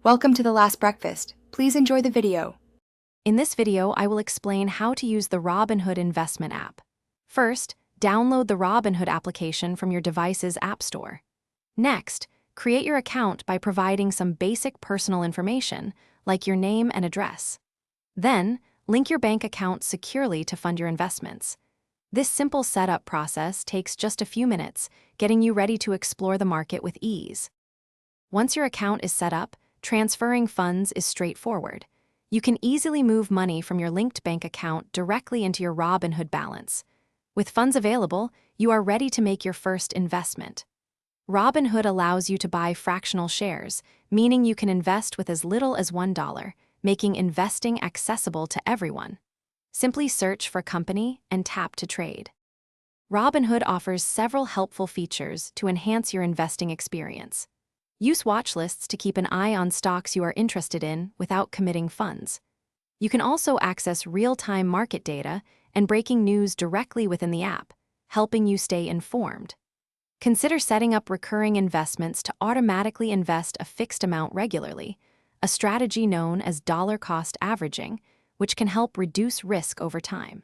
Welcome to The Last Breakfast. Please enjoy the video. In this video, I will explain how to use the Robinhood investment app. First, download the Robinhood application from your device's app store. Next, create your account by providing some basic personal information, like your name and address. Then, link your bank account securely to fund your investments. This simple setup process takes just a few minutes, getting you ready to explore the market with ease. Once your account is set up, transferring funds is straightforward. You can easily move money from your linked bank account directly into your Robinhood balance. With funds available, you are ready to make your first investment. Robinhood allows you to buy fractional shares, meaning you can invest with as little as $1, making investing accessible to everyone. Simply search for company and tap to trade. Robinhood offers several helpful features to enhance your investing experience. Use watch lists to keep an eye on stocks you are interested in without committing funds. You can also access real-time market data and breaking news directly within the app, helping you stay informed. Consider setting up recurring investments to automatically invest a fixed amount regularly, a strategy known as dollar-cost averaging, which can help reduce risk over time.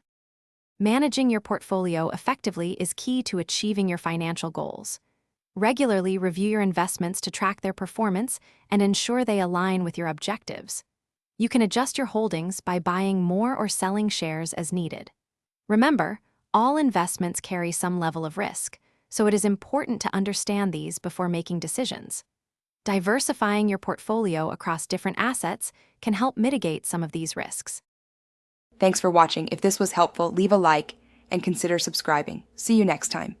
Managing your portfolio effectively is key to achieving your financial goals. Regularly review your investments to track their performance and ensure they align with your objectives. You can adjust your holdings by buying more or selling shares as needed. Remember, all investments carry some level of risk, so it is important to understand these before making decisions. Diversifying your portfolio across different assets can help mitigate some of these risks. Thanks for watching. If this was helpful, leave a like and consider subscribing. See you next time.